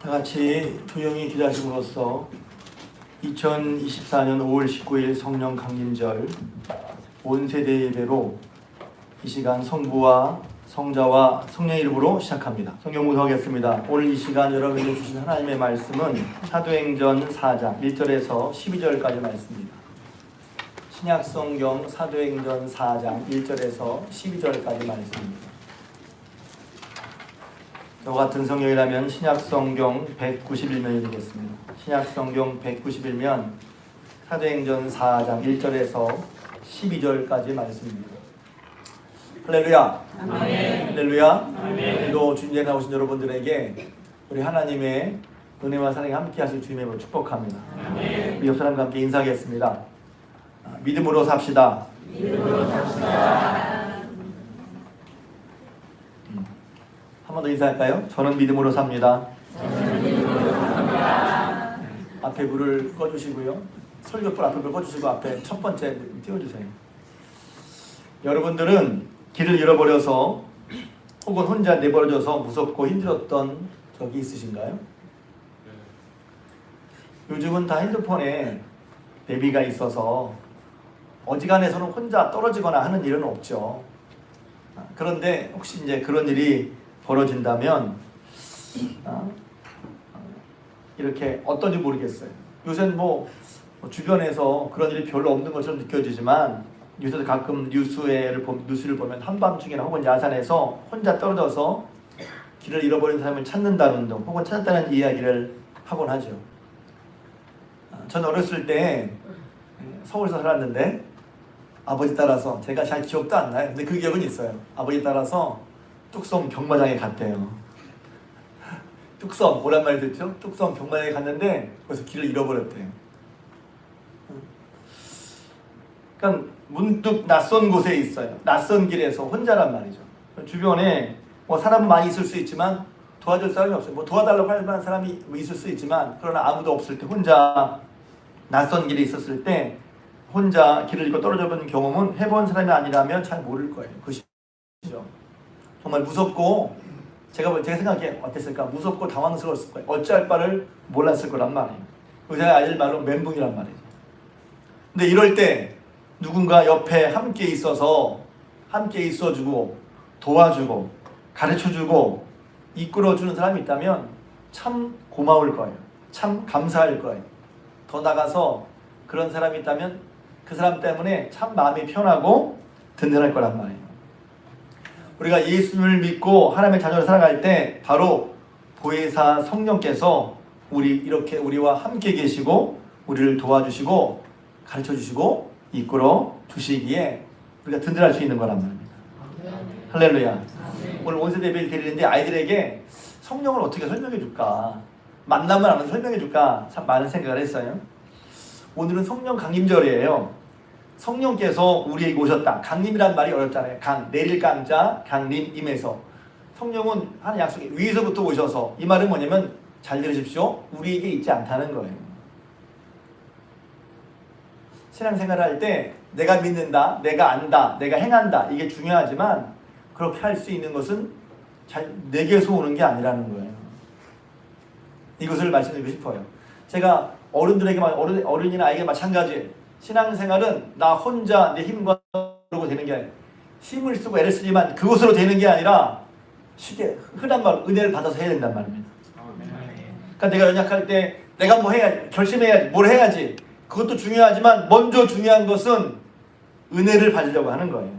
다 같이 조용히 기도하심으로써 2024년 5월 19일 성령 강림절 온 세대 예배로 이 시간 성부와 성자와 성령의 이름으로 시작합니다. 성경 묵상하겠습니다. 오늘 이 시간 여러분에게 주신 하나님의 말씀은 사도행전 4장 1절에서 12절까지 말씀입니다. 신약성경 사도행전 4장 1절에서 12절까지 말씀입니다. 저 같은 성경이라면 신약성경 191면이 되겠습니다. 신약성경 191면 사도행전 4장 1절에서 12절까지 말씀입니다. 할렐루야. 아멘. 할렐루야. 아멘. 오늘도 주님께 나오신 여러분들에게 우리 하나님의 은혜와 사랑이 함께 하실 주님의 이름으로 축복합니다. 아멘. 우리 옆 사람과 함께 인사하겠습니다. 믿음으로 삽시다. 믿음으로 삽시다. 한 번 더 인사할까요? 저는 믿음으로 삽니다. 저는 믿음으로 삽니다. 앞에 불을 꺼주시고요. 설교불 앞에 불 꺼주시고 앞에 첫 번째 띄워주세요. 여러분들은 길을 잃어버려서 혹은 혼자 내버려져서 무섭고 힘들었던 적이 있으신가요? 요즘은 다 핸드폰에 내비가 있어서 어지간해서는 혼자 떨어지거나 하는 일은 없죠. 그런데 혹시 이제 그런 일이 벌어진다면 이렇게 어떤지 모르겠어요. 요새는 뭐 주변에서 그런 일이 별로 없는 것처럼 느껴지지만 요새도 가끔 뉴스를 보면 한밤중이나 혹은 야산에서 혼자 떨어져서 길을 잃어버린 사람을 찾는다는 등 혹은 찾았다는 이야기를 하곤 하죠. 저는 어렸을 때 서울에서 살았는데 아버지 따라서 제가 잘 기억도 안 나요. 근데 그 기억은 있어요. 아버지 따라서 뚝섬 경마장에 갔대요. 뚝섬 오랜만에 듣죠? 뚝섬 경마장에 갔는데 거기서 길을 잃어버렸대요. 그러니까 문득 낯선 곳에 있어요. 낯선 길에서 혼자란 말이죠. 주변에 뭐 사람은 많이 있을 수 있지만 도와줄 사람이 없어요. 뭐 도와달라고 할 만한 사람이 있을 수 있지만 그러나 아무도 없을 때 혼자 낯선 길에 있었을 때 혼자 길을 잃고 떨어져 본 경험은 해본 사람이 아니라면 잘 모를 거예요. 그것이죠. 정말 무섭고 제가 생각해 어땠을까? 무섭고 당황스러웠을 거예요. 어찌할 바를 몰랐을 거란 말이에요. 의사가 알릴 말로 멘붕이란 말이죠. 근데 이럴 때 누군가 옆에 함께 있어서 함께 있어주고 도와주고 가르쳐주고 이끌어주는 사람이 있다면 참 고마울 거예요. 참 감사할 거예요. 더 나가서 그런 사람이 있다면 그 사람 때문에 참 마음이 편하고 든든할 거란 말이에요. 우리가 예수님을 믿고 하나님의 자녀로 살아갈 때 바로 보혜사 성령께서 이렇게 우리와 함께 계시고 우리를 도와주시고 가르쳐주시고 이끌어 주시기에 우리가 든든할 수 있는 거란 말입니다. 할렐루야. 오늘 온세대 예배를 드리는데 아이들에게 성령을 어떻게 설명해 줄까? 만나면 안 설명해 줄까? 참 많은 생각을 했어요. 오늘은 성령 강림절이에요. 성령께서 우리에게 오셨다. 강림이란 말이 어렵잖아요. 내릴 강자, 강림, 임에서. 성령은 하는 약속이 위에서부터 오셔서 이 말은 뭐냐면 잘 들으십시오. 우리에게 있지 않다는 거예요. 신앙생활을 할 때 내가 믿는다, 내가 안다, 내가 행한다 이게 중요하지만 그렇게 할 수 있는 것은 내게서 오는 게 아니라는 거예요. 이것을 말씀드리고 싶어요. 제가 어른들에게 어른이나 아이에게 마찬가지예요. 신앙생활은 나 혼자 내 힘과 그러고 되는 게 아니라 힘을 쓰고 애를 쓰지만 그것으로 되는 게 아니라 쉽게 흔한 말 은혜를 받아서 해야 된단 말입니다. 그러니까 내가 연약할 때 내가 뭐 해야지, 결심해야지, 뭘 해야지 그것도 중요하지만 먼저 중요한 것은 은혜를 받으려고 하는 거예요.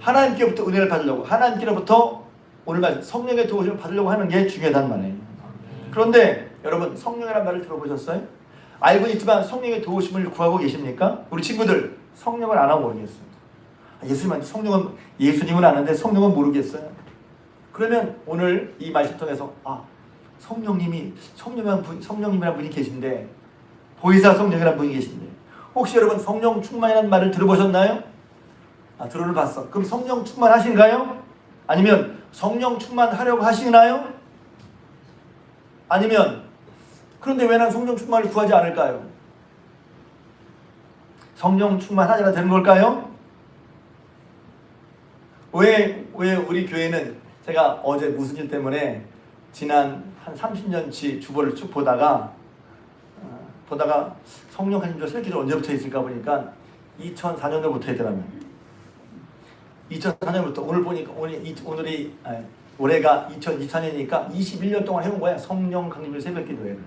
하나님께로부터 은혜를 받으려고 하나님께로부터 오늘 말 성령의 도우심을 받으려고 하는 게 중요하단 말이에요. 그런데 여러분 성령이라는 말을 들어보셨어요? 알고는 있지만 성령의 도우심을 구하고 계십니까? 우리 친구들 성령을 안 하고 모르겠어요. 예수님은 아는데 성령은 모르겠어요. 그러면 오늘 이 말씀 통해서 성령님이란 분이 계신데 보혜사 성령이라는 분이 계신데 혹시 여러분 성령 충만이라는 말을 들어보셨나요? 들어는 봤어. 그럼 성령 충만하신가요? 아니면 성령 충만하려고 하시나요? 아니면 그런데 왜 난 성령 충만을 구하지 않을까요? 성령 충만하지라 되는 걸까요? 왜 우리 교회는 제가 어제 무슨 일 때문에 지난 한 30년치 주보를 쭉 보다가 성령 강림조 새끼들 언제부터 있을까 보니까 2004년도부터 했더라고요. 2004년부터 오늘 보니까 올해가 2024년이니까 21년 동안 해온 거야. 성령 강림조 새벽기도회를.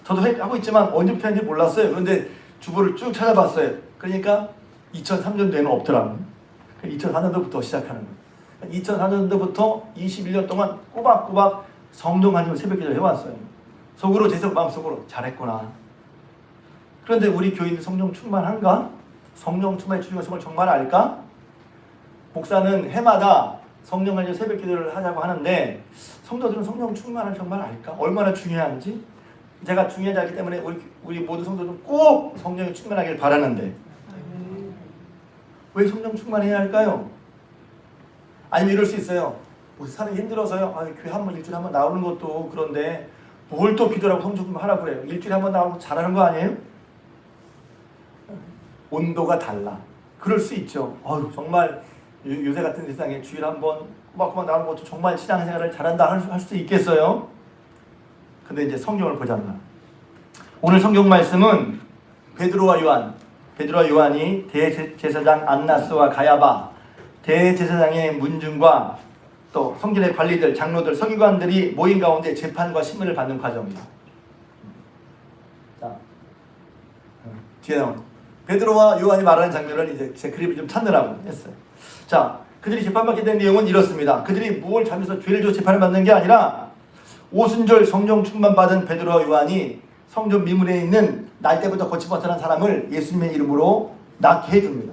저도 하고 있지만 언제부터 했는지 몰랐어요. 그런데 주보를 쭉 찾아봤어요. 그러니까 2003년도에는 없더라고요. 2004년도부터 시작하는 거예요. 2004년도부터 21년 동안 꼬박꼬박 성령 강림조 새벽기도를 해왔어요. 속으로 마음속으로 잘했구나. 그런데 우리 교인들 성령 충만한가? 성령 충만의 중요성을 정말 알까? 목사는 해마다 성령 강림 새벽 기도를 하자고 하는데 성도들은 성령 충만을 정말 알까? 얼마나 중요한지? 제가 중요하지 않기 때문에 우리 모든 성도들은 꼭 성령이 충만하길 바라는데 왜 성령 충만해야 할까요? 아니면 이럴 수 있어요. 사람이 힘들어서요. 교회 일주일에 한 번 나오는 것도 그런데 뭘 또 기도라고 성령 충만하라고 그래요. 일주일에 한 번 나오고 잘하는 거 아니에요? 온도가 달라. 그럴 수 있죠. 정말 요새 같은 세상에 주일에 한 번 꼬박꼬박 나오는 것도 정말 신앙생활을 잘한다 할 수 있겠어요? 근데 이제 성경을 보자면 오늘 성경 말씀은 베드로와 요한이 대제사장 안나스와 가야바, 대제사장의 문중과 또 성전의 관리들, 장로들, 서기관들이 모인 가운데 재판과 심문을 받는 과정이에요. 자, 뒤에 나온 베드로와 요한이 말하는 장면을 이제 제 그림을 좀 찾느라고 했어요. 자, 그들이 재판받게 된 내용은 이렇습니다. 그들이 뭘 잘못해서 죄를 져서 재판을 받는 게 아니라 오순절 성령 충만 받은 베드로와 요한이 성전 미문에 있는 날 때부터 걷지 못하는 사람을 예수님의 이름으로 낫게 해줍니다.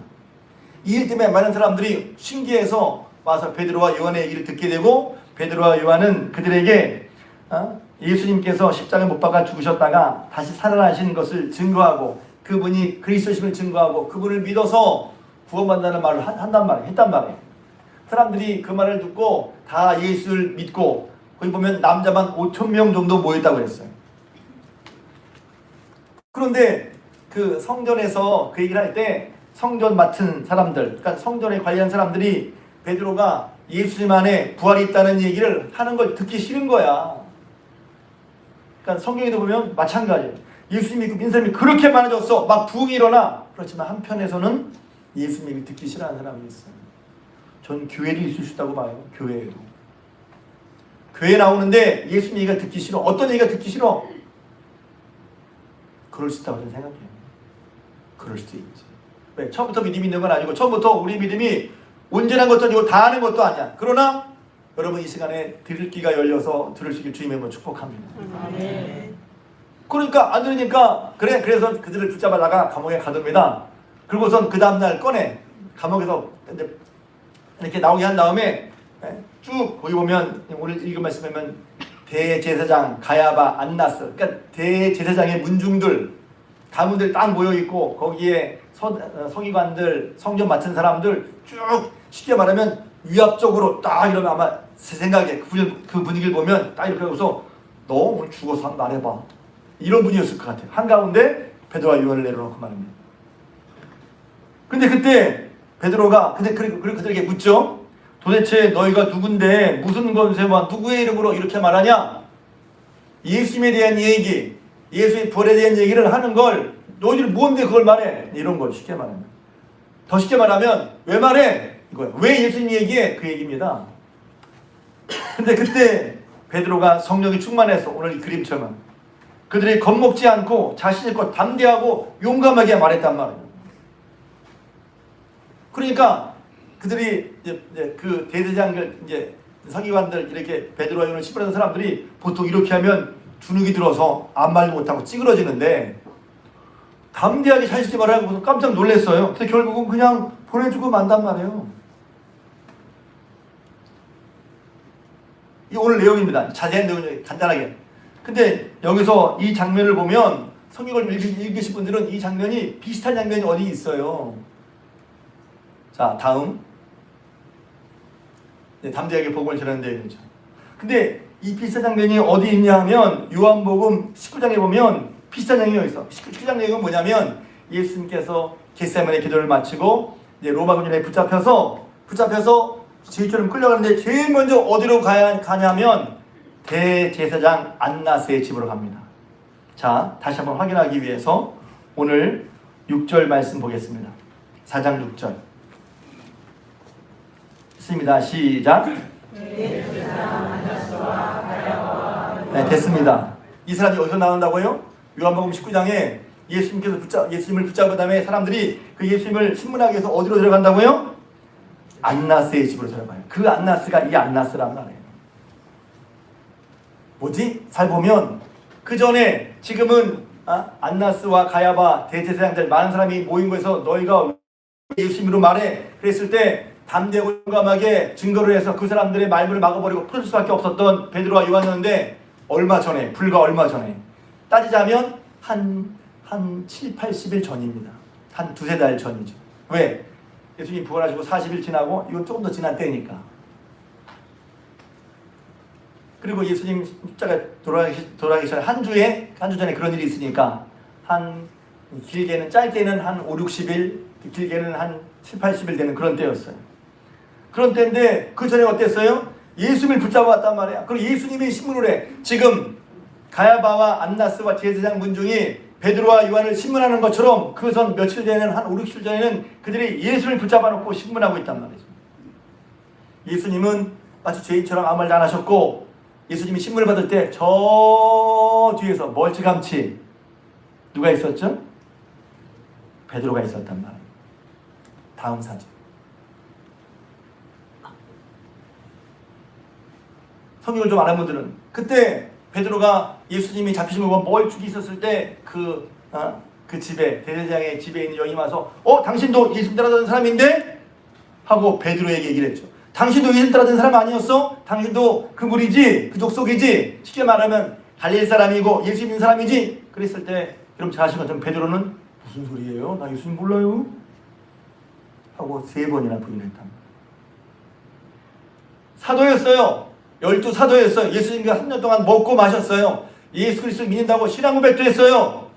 이 일 때문에 많은 사람들이 신기해서 와서 베드로와 요한의 얘기를 듣게 되고 베드로와 요한은 그들에게 예수님께서 십자가에 못 박아 죽으셨다가 다시 살아나신 것을 증거하고 그분이 그리스도심을 증거하고 그분을 믿어서 구원받는다는 말을 했단 말이에요. 사람들이 그 말을 듣고 다 예수를 믿고 거기 보면 남자만 5,000명 정도 모였다고 그랬어요. 그런데 그 성전에서 그 얘기를 할 때 성전 맡은 사람들, 그러니까 성전에 관리한 사람들이 베드로가 예수님 안에 부활이 있다는 얘기를 하는 걸 듣기 싫은 거야. 그러니까 성경에도 보면 마찬가지예요. 예수님 믿고 믿는 사람이 그렇게 많아졌어. 막 부흥이 일어나. 그렇지만 한편에서는 예수 믿기 듣기 싫어하는 사람이 있어요. 전 교회도 있을 수 있다고 봐요. 교회에도. 교회 나오는데 예수 얘기가 듣기 싫어. 어떤 얘기가 듣기 싫어? 그럴 수 있다고 저는 생각해요. 그럴 수도 있지. 왜? 처음부터 믿음이 있는 건 아니고 처음부터 우리 믿음이 온전한 것도 아니고 다 아는 것도 아니야. 그러나 여러분 이 시간에 들을 귀가 열려서 들으시길 주님의 이름으로 축복합니다. 그러니까 안 들으니까 그래서 그들을 붙잡아다가 감옥에 가둡니다. 그리고선 그 다음날 꺼내 감옥에서 이렇게 나오게 한 다음에 쭉 거기 보면 오늘 읽은 말씀하면 대제사장 가야바 안나스, 그러니까 대제사장의 문중들 가문들 딱 모여 있고 거기에 서기관들 성전 맡은 사람들 쭉 쉽게 말하면 위압적으로 딱 이러면 아마 제 생각에 그 분위기를 보면 딱 이렇게 하고서 너 오늘 죽어서 한번 말해봐 이런 분이었을 것 같아요. 한가운데 베드로와 요한을 내려놓고 말합니다. 근데 그때 베드로가 그리고 그들에게 묻죠. 도대체 너희가 누군데 무슨 권세와 누구의 이름으로 이렇게 말하냐? 예수님에 대한 얘기, 예수의 부활에 대한 얘기를 하는 걸 너희들이 뭔데 그걸 말해? 이런 걸 쉽게 말하면. 더 쉽게 말하면 왜 말해? 이거야. 왜 예수님 얘기해? 그 얘기입니다. 근데 그때 베드로가 성령이 충만해서 오늘 이 그림처럼 그들이 겁먹지 않고 자신있고 담대하고 용감하게 말했단 말이에요. 그러니까 그들이 이제 그 대제사장들 이제 서기관들 이렇게 베드로와 요한을 심부하는 사람들이 보통 이렇게 하면 주눅이 들어서 아무 말도 못하고 찌그러지는데 담대하게 자신있게 말하고 깜짝 놀랐어요. 근데 결국은 그냥 보내주고 만단 말이에요. 이 오늘 내용입니다. 자세한 내용을 간단하게. 근데 여기서 이 장면을 보면 성경을 읽으신 분들은 이 장면이 비슷한 장면이 어디 있어요. 자, 다음. 담대하게 복음을 전하는 내용이죠. 근데 이 비슷한 장면이 어디 있냐 하면 요한복음 19장에 보면 비슷한 장면이 있어. 19장 내용은 뭐냐면 예수님께서 겟세마네 기도를 마치고 이제 로마 군인에 붙잡혀서 제일처럼 끌려가는데 제일 먼저 어디로 가냐면 대제사장 안나스의 집으로 갑니다. 자, 다시 한번 확인하기 위해서 오늘 6절 말씀 보겠습니다. 4장 6절 있습니다. 시작. 네, 됐습니다. 이 사람이 어디서 나온다고요? 요한복음 19장에 예수님을 붙잡은 다음에 사람들이 그 예수님을 신문하기 위해서 어디로 들어간다고요? 안나스의 집으로 들어가요. 그 안나스가 이 안나스란 말이에요. 뭐지? 잘 보면 그 전에 지금은 안나스와 가야바 대제사장들 많은 사람이 모인 곳에서 너희가 예수님으로 말해 그랬을 때 담대하고 용감하게 증거를 해서 그 사람들의 말문을 막아버리고 풀 수밖에 없었던 베드로와 요한이었는데 불과 얼마 전에 따지자면 한 7, 80일 전입니다. 한 두세 달 전이죠. 왜? 예수님 부활하시고 40일 지나고 이건 조금 더 지난 때니까. 그리고 예수님 십자가 돌아가기 전에 한 주 전에 그런 일이 있으니까 길게는 짧게는 한 5, 60일, 길게는 한 7, 80일 되는 그런 때였어요. 그런 때인데 그 전에 어땠어요? 예수님을 붙잡아왔단 말이야. 그리고 예수님이 신문을 해. 지금 가야바와 안나스와 제사장 문중이 베드로와 요한을 신문하는 것처럼 그 전 며칠 전에는 한 5, 60일 전에는 그들이 예수님을 붙잡아놓고 신문하고 있단 말이죠. 예수님은 마치 죄인처럼 아무 말도 안 하셨고 예수님이 신문을 받을 때 저 뒤에서 멀찌감치 누가 있었죠? 베드로가 있었단 말이에요. 다음 사진. 성경을 좀 아는 분들은 그때 베드로가 예수님이 잡히신 거 보면 멀찍이 있었을 때 그 집에 대제사장의 집에 있는 여인이 와서 당신도 예수님 따라다니는 사람인데? 하고 베드로에게 얘기를 했죠. 당신도 예수님 따라다니는 사람 아니었어? 당신도 그 무리지? 그 족속이지? 쉽게 말하면 갈릴리 사람이고 예수 믿는 사람이지? 그랬을 때 여러분 잘 아시는 것처럼 베드로는 무슨 소리예요? 나 예수님 몰라요? 하고 3번이나 부인했단 말이에요. 사도였어요. 12사도였어요. 예수님과 3년 동안 먹고 마셨어요. 예수 그리스도를 믿는다고 신앙 고백도 했어요.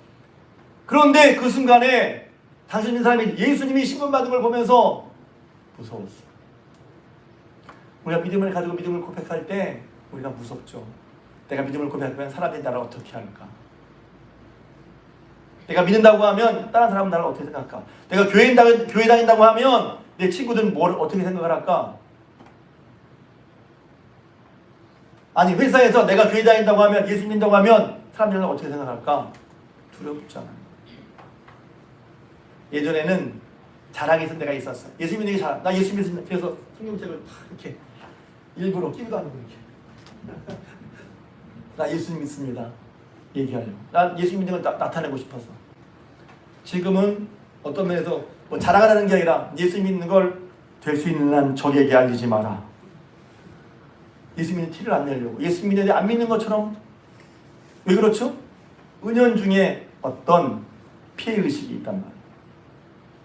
그런데 그 순간에 당신 있는 사람이 예수님이 신문받은 걸 보면서 무서웠어요. 우리가 믿음을 가지고 믿음을 고백할 때 우리가 무섭죠. 내가 믿음을 고백하면 사람들이 나를 어떻게 할까? 내가 믿는다고 하면 다른 사람은 나를 어떻게 생각할까? 내가 교회 다닌다고 하면 내 친구들은 뭘 어떻게 생각을 할까? 아니 회사에서 내가 교회 다닌다고 하면 예수 믿는다고 하면 사람들은 어떻게 생각할까? 두렵잖아요. 예전에는 자랑이 있었던 데가 있었어. 예수 믿는 게 자랑. 나 예수 믿습니다. 그래서 성경책을 이렇게 일부러 끼고 다니고 이렇게. 나 예수 믿습니다. 얘기하려고. 난 예수 믿는 걸 나타내고 싶어서. 지금은 어떤 면에서 뭐 자랑하는 게 아니라 예수 믿는 걸 될 수 있는 한 적에게 알리지 마라. 예수 믿는 티를 안 내려고. 예수 믿는데 안 믿는 것처럼. 왜 그렇죠? 은연중에 어떤 피해의식이 있단 말이에요.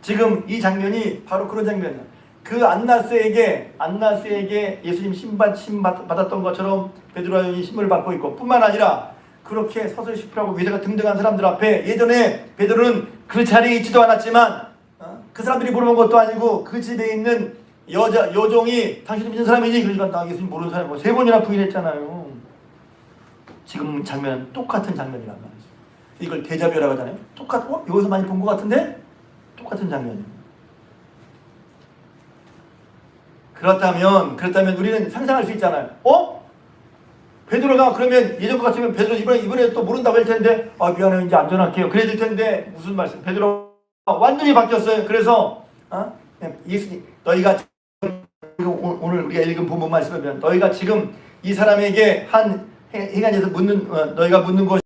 지금 이 장면이 바로 그런 장면이에요. 그 안나스에게 예수님 신문 받았던 것처럼 베드로와 요한이 신문을 받고 있고 뿐만 아니라 그렇게 서슬시프라고 위대가 등등한 사람들 앞에 예전에 베드로는 그 자리에 있지도 않았지만 그 사람들이 물어본 것도 아니고 그 집에 있는 여종이 당신이 믿는 사람이지? 그러니까 나 예수님 모르는 사람이고 3번이나 부인했잖아요. 지금 장면은 똑같은 장면이란 말이죠. 이걸 데자뷰라고 하잖아요. 여기서 많이 본 것 같은데? 똑같은 장면이에요. 그렇다면 우리는 상상할 수 있잖아요. 베드로가 그러면 예전 것 같으면 베드로 이번에 또 모른다고 할 텐데 미안해요 이제 안전할게요. 그래야 될 텐데 무슨 말씀? 베드로가 완전히 바뀌었어요. 그래서 예수님 너희가 오늘 우리가 읽은 본문 말씀을 보면 너희가 지금 이 사람에게 한 행안에서 너희가 묻는 것이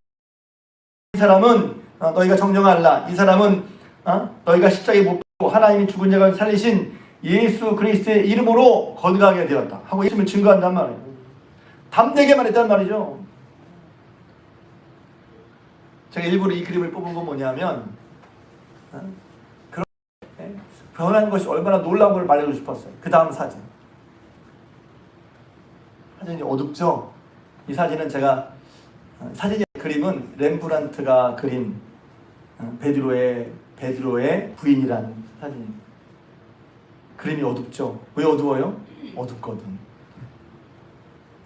이 사람은 너희가 정정하라. 이 사람은 너희가 십자가에 못 박고 하나님이 죽은 자가 살리신 예수 그리스도의 이름으로 건강하게 되었다 하고 예수님을 증거한단 말이에요. 담대게 말했단 말이죠. 제가 일부러 이 그림을 뽑은 건 뭐냐면 그런 변한 것이 얼마나 놀라운 걸 말해주고 싶었어요. 그 다음 사진이 어둡죠? 이 사진은 사진의 그림은 렘브란트가 그린 베드로의 부인이라는 사진입니다. 그림이 어둡죠? 왜 어두워요? 어둡거든.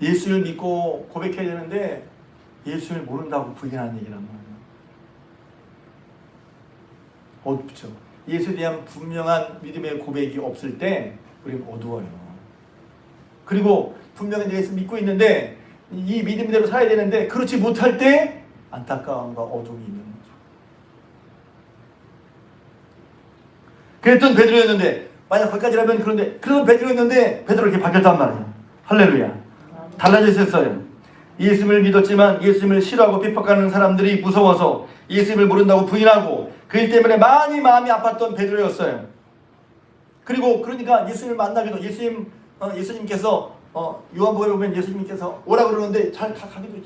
예수를 믿고 고백해야 되는데 예수를 모른다고 부인하는 얘기란 말이에요. 어둡죠. 예수에 대한 분명한 믿음의 고백이 없을 때 우리는 어두워요. 그리고 분명히 예수 믿고 있는데 이 믿음대로 살아야 되는데 그렇지 못할 때 안타까움과 어둠이 있는 거죠. 그랬던 베드로였는데 만약 거기까지라면 그런데 그런 베드로였는데 베드로 이렇게 바뀌었단 말이에요. 할렐루야. 달라졌어요. 예수님을 믿었지만 예수님을 싫어하고 핍박하는 사람들이 무서워서 예수님을 모른다고 부인하고 그 일 때문에 많이 마음이 아팠던 베드로였어요. 그리고 그러니까 예수님을 만나기도 예수님께서 요한복음에 보면 예수님께서 오라 그러는데 잘 가기도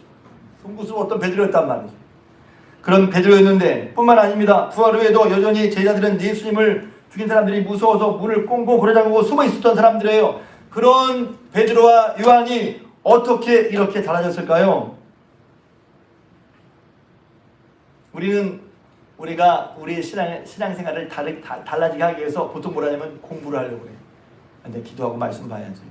송구스러웠던 베드로였단 말이죠. 그런 베드로였는데 뿐만 아닙니다. 부활 후에도 여전히 제자들은 예수님을 죽인 사람들이 무서워서 문을 꽁꽁 고려잠그고 숨어 있었던 사람들이에요. 그런 베드로와 요한이 어떻게 이렇게 달라졌을까요? 우리가 우리의 신앙생활을 달라지게 하기 위해서 보통 뭐라 하냐면 공부를 하려고 해요. 근데 기도하고 말씀 봐야지.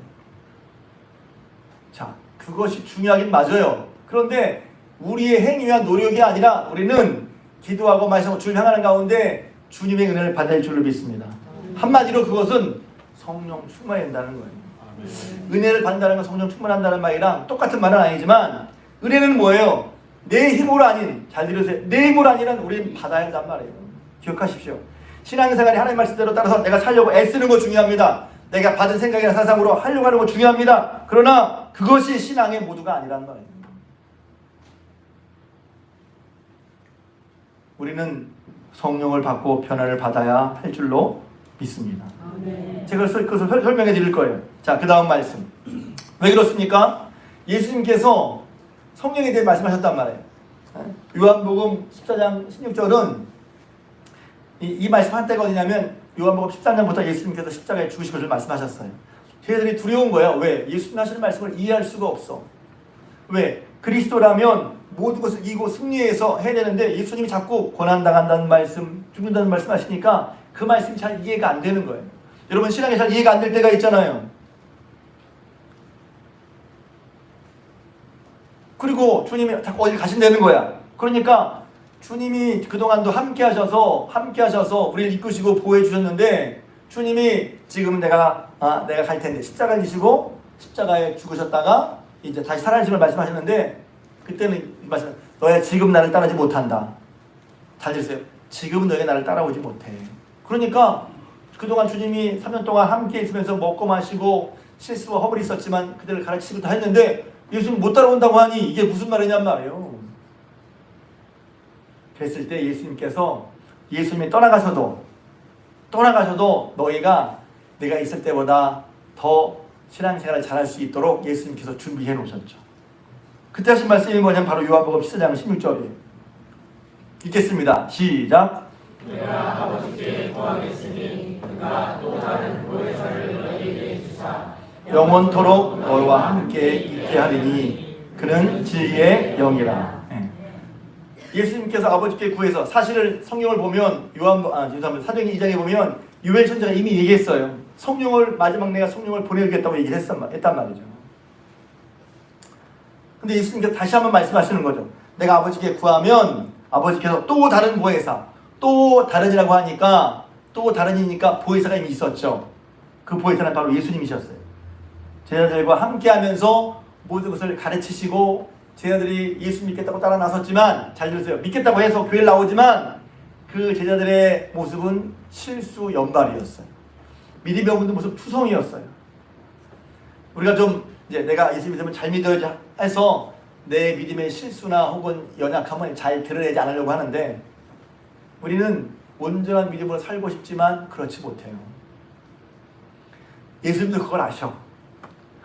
자, 그것이 중요하긴 맞아요. 그런데 우리의 행위와 노력이 아니라 우리는 기도하고 말씀하고 주를 향하는 가운데 주님의 은혜를 받을 줄로 믿습니다. 한마디로 그것은 성령 충만해야 된다는 거예요. 은혜를 받는다는 건 성령 충만한다는 말이랑 똑같은 말은 아니지만 은혜는 뭐예요? 내 힘으로 아닌, 잘 들으세요. 내 힘으로 아니는 우리는 받아야 한단 말이에요. 기억하십시오. 신앙생활이 하나님 말씀대로 따라서 내가 살려고 애쓰는 거 중요합니다. 내가 받은 생각이나 사상으로 하려고 하는 거 중요합니다. 그러나 그것이 신앙의 모두가 아니란 말이에요. 우리는 성령을 받고 변화를 받아야 할 줄로 믿습니다. 제가 그것을 설명해 드릴 거예요. 자, 그 다음 말씀. 왜 그렇습니까? 예수님께서 성령에 대해 말씀하셨단 말이에요. 요한복음 14장 16절은 이 말씀 한때가 어디냐면 요한복음 13장부터 예수님께서 십자가에 죽으신 것을 말씀하셨어요. 저희들이 두려운 거예요. 왜? 예수님 하시는 말씀을 이해할 수가 없어. 왜? 그리스도라면 모든 것을 이기고 승리해서 해야 되는데 예수님이 자꾸 고난당한다는 말씀, 죽는다는 말씀 하시니까 그 말씀이 잘 이해가 안 되는 거예요. 여러분 신앙이 잘 이해가 안 될 때가 있잖아요. 그리고 주님이 자꾸 어디 가신다는 거야. 그러니까 주님이 그동안도 함께 하셔서 우리를 이끄시고 보호해 주셨는데 주님이 지금 내가 갈 텐데 십자가를 지시고 십자가에 죽으셨다가 이제 다시 살아나심을 말씀하셨는데 그때는 이 말씀, 너야 지금 나를 따르지 못한다. 잘 들으세요. 지금은 너희가 나를 따라오지 못해. 그러니까 그동안 주님이 3년 동안 함께 있으면서 먹고 마시고 실수와 허물이 있었지만 그들을 가르치고 다 했는데 예수님 못 따라온다고 하니 이게 무슨 말이냔 말이에요. 그랬을 때 예수님이 떠나가셔도 너희가 내가 있을 때보다 더 신앙생활을 잘할 수 있도록 예수님께서 준비해 놓으셨죠. 그때 하신 말씀이 뭐냐면 바로 요한복음 14장 16절이에요. 읽겠습니다. 시작. 내가 아버지께 구하겠으니 그가 또 다른 보혜사를 너희에게 주사 영원토록 너희와 함께 있게 하리니 그는 진리의 영이라. 예수님께서 아버지께 구해서 사실을 성경을 보면 사도행 2장에 보면 요엘 선지자가 이미 얘기했어요. 마지막 내가 성령을 보내겠다고 얘기를 했단 말이죠. 근데 예수님께서 다시 한번 말씀하시는 거죠. 내가 아버지께 구하면 아버지께서 또 다른 보혜사, 또 다른이라고 하니까 또 다른이니까 보혜사가 이미 있었죠. 그 보혜사는 바로 예수님이셨어요. 제자들과 함께하면서 모든 것을 가르치시고 제자들이 예수 믿겠다고 따라 나섰지만 잘 들으세요. 믿겠다고 해서 교회를 나오지만 그 제자들의 모습은 실수 연발이었어요. 믿음이 없는 모습 투성이었어요. 우리가 좀 이제 내가 예수 믿으면 잘 믿어야지 해서 내 믿음의 실수나 혹은 연약함을 잘 드러내지 않으려고 하는데 우리는 온전한 믿음으로 살고 싶지만 그렇지 못해요. 예수님도 그걸 아셔.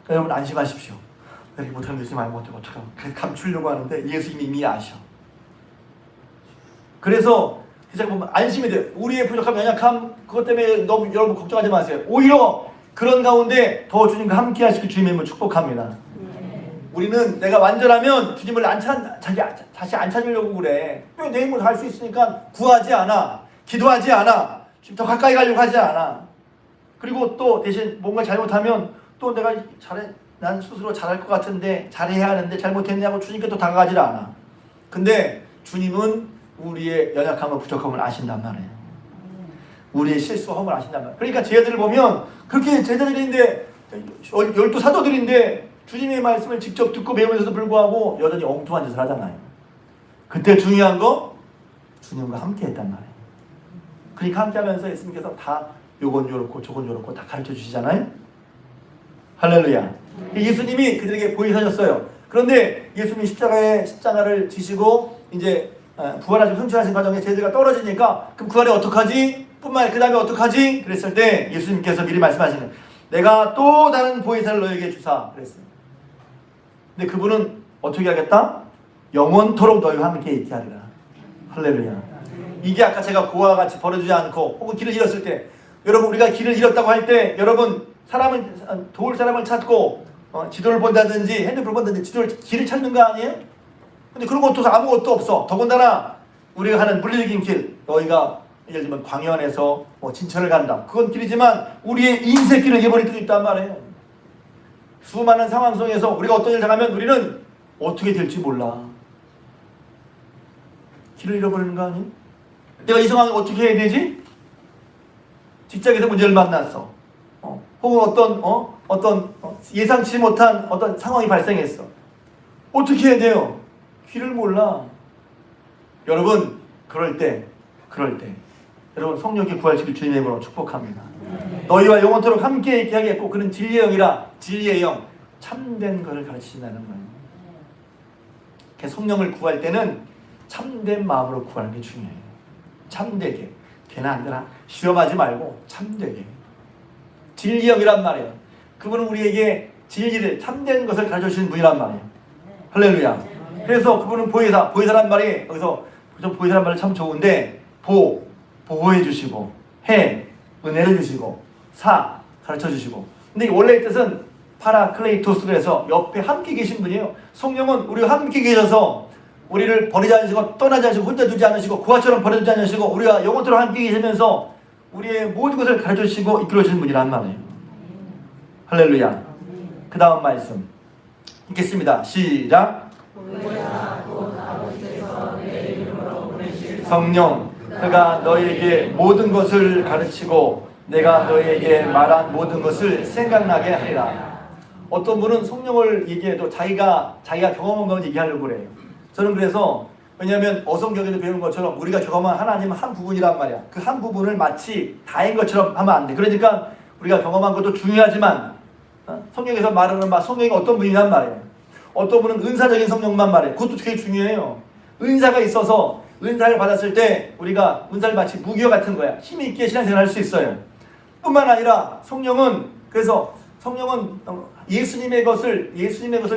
그러니까 여러분 안심하십시오. 이렇게 못하는 예수님 알면 어떡하나. 그래서 감추려고 하는데 예수님이 이미 아셔. 그래서 세상 보면 안심이 돼요. 우리의 부족함, 연약함 그것 때문에 너무 여러분 걱정하지 마세요. 오히려 그런 가운데 더 주님과 함께 하시고 주님을 축복합니다. 우리는 내가 완전하면 주님을 다시 안 찾으려고 그래. 내 힘으로 할 수 있으니까 구하지 않아. 기도하지 않아. 지금 더 가까이 가려고 하지 않아. 그리고 또 대신 뭔가 잘못하면 또 내가 난 스스로 잘할 것 같은데 잘해야 하는데 잘못했냐고 주님께 또 다가가질 않아. 근데 주님은 우리의 연약함과 부족함을 아신단 말이에요. 우리의 실수함을 아신단 말이에요. 그러니까 제자들을 보면 그렇게 제자들인데 12사도들인데 주님의 말씀을 직접 듣고 배우면서도 불구하고 여전히 엉뚱한 짓을 하잖아요. 그때 중요한 거 주님과 함께 했단 말이에요. 그러니까 함께 하면서 예수님께서 다 요건 요렇고 저건 요렇고 다 가르쳐 주시잖아요. 할렐루야. 예수님이 그들에게 보이사셨어요. 그런데 예수님이 십자가를 지시고 이제 부활하시고 승천하신 과정에 제자가 떨어지니까 그럼 그 안에 어떡하지? 뿐만 아니라 그 다음에 어떡하지? 그랬을 때 예수님께서 미리 말씀하시는 내가 또 다른 보혜사를 너에게 주사 그랬어요. 근데 그분은 어떻게 하겠다? 영원토록 너희와 함께 있게 하리라. 할렐루야. 이게 아까 제가 고아와 같이 버려주지 않고 혹은 길을 잃었을 때 여러분 우리가 길을 잃었다고 할 때 여러분 도울 사람을 찾고 지도를 본다든지 핸드폰을 본다든지 길을 찾는 거 아니에요? 근데 그런 것도 아무것도 없어. 더군다나 우리가 하는 물리적인 길 너희가 예를 들면 광야안에서 진천을 간다. 그건 길이지만 우리의 인생길을 잃어버릴 때도 있단 말이에요. 수많은 상황 속에서 우리가 어떤 일을 당하면 우리는 어떻게 될지 몰라. 길을 잃어버리는 거 아니에요? 내가 이 상황에 어떻게 해야 되지? 직장에서 문제를 만났어. 혹은 어떤 예상치 못한 어떤 상황이 발생했어. 어떻게 해야 돼요? 길을 몰라. 여러분 그럴 때 여러분 성령의 부활시킬 주님의 이름으로 축복합니다. 너희와 영원토록 함께 있게 하겠고 그는 진리의 영이라 진리의 영 참된 것을 가르치신다는 거예요. 성령을 구할 때는 참된 마음으로 구하는 게 중요해요. 참되게 되나 안 되나 시험하지 말고 참되게 진리의 영이란 말이에요. 그분은 우리에게 진리를 참된 것을 가르쳐 주시는 분이란 말이에요. 할렐루야. 그래서 그분은 보혜사란 말이 여기서 보혜사란 말이 참 좋은데 보호해 주시고 해 은혜를 주시고 사 가르쳐 주시고 근데 원래의 뜻은 파라클레이토스 그래서 옆에 함께 계신 분이에요. 성령은 우리와 함께 계셔서 우리를 버리지 않으시고 떠나지 않으시고 혼자 두지 않으시고 고아처럼 버려두지 않으시고 우리와 영원토록 함께 계시면서 우리의 모든 것을 가르쳐 주시고 이끌어 주시는 분이란 말이에요. 할렐루야. 그 다음 말씀 읽겠습니다. 시작. 성령 그가 너희에게 모든 것을 가르치고 내가 너희에게 말한 모든 것을 생각나게 하리라. 어떤 분은 성령을 얘기해도 자기가 경험한 걸 얘기하려고 그래요. 저는 그래서 왜냐하면 어성경에도 배우는 것처럼 우리가 경험한 하나님은 한 부분이란 말이야. 그 한 부분을 마치 다인 것처럼 하면 안 돼. 그러니까 우리가 경험한 것도 중요하지만 성경에서 말하는 성령이 어떤 분이란 말이에요. 어떤 분은 은사적인 성령만 말해요. 그것도 되게 중요해요. 은사가 있어서 은사를 받았을 때 우리가 은사를 마치 무기와 같은 거야. 힘이 있게 신앙생활을 할 수 있어요. 뿐만 아니라 성령은 예수님의 것을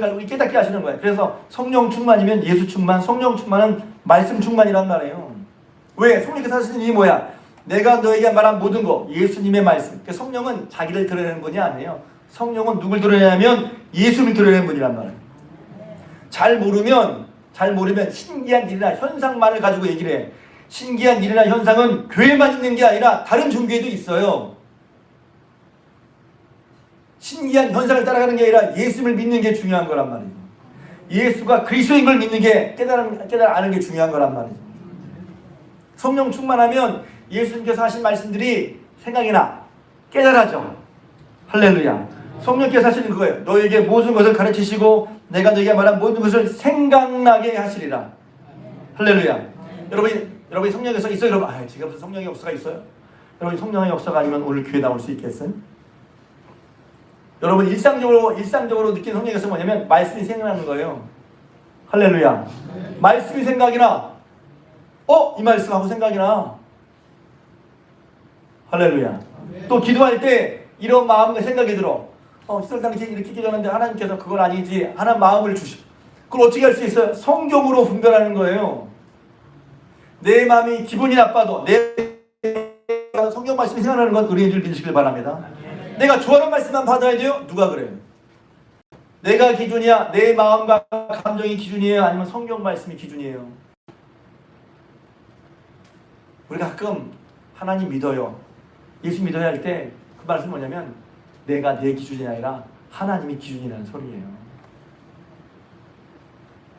가지고 깨닫게 하시는 거예요. 그래서 성령 충만이면 예수 충만, 성령 충만은 말씀 충만이란 말이에요. 왜? 성령께서 하시는 일이 뭐야? 내가 너에게 말한 모든 거, 예수님의 말씀. 성령은 자기를 드러내는 분이 아니에요. 성령은 누굴 드러내냐면 예수를 드러내는 분이란 말이에요. 잘 모르면 신기한 일이나 현상만을 가지고 얘기를 해. 신기한 일이나 현상은 교회만 있는 게 아니라 다른 종교에도 있어요. 신기한 현상을 따라가는 게 아니라 예수를 믿는 게 중요한 거란 말이죠. 예수가 그리스도인 걸 믿는 게 깨달아는 게 중요한 거란 말이죠. 성령 충만하면 예수님께서 하신 말씀들이 생각이 나. 깨달아져. 할렐루야. 성령께서 하시는 그거예요. 너에게 모든 것을 가르치시고 내가 너에게 말한 모든 것을 생각나게 하시리라. 할렐루야. 여러분이 성령의 역사가 있어요? 여러분, 지금 무슨 성령의 역사가 있어요? 여러분 성령의 역사가 아니면 오늘 교회 나올 수 있겠어요? 여러분 일상적으로 느끼는 성령의 역사가 뭐냐면 말씀이 생각나는 거예요. 할렐루야. 말씀이 생각이 나. 이 말씀하고 생각이 나. 할렐루야. 또 기도할 때 이런 마음과 생각이 들어. 시설당 이렇게 기도하는데 하나님께서 그건 아니지. 하나님 마음을 주시고. 그걸 어떻게 할 수 있어요? 성경으로 분별하는 거예요. 내 마음이 기분이 나빠도 성경 말씀이 생각나는 건 은혜인 줄 믿으시길 바랍니다. 내가 좋아하는 말씀만 받아야 돼요? 누가 그래요? 내가 기준이야? 내 마음과 감정이 기준이에요? 아니면 성경 말씀이 기준이에요? 우리가 가끔 하나님 믿어요. 예수 믿어야 할 때 그 말씀은 뭐냐면 내가 내 기준이 아니라 하나님이 기준이라는 소리예요.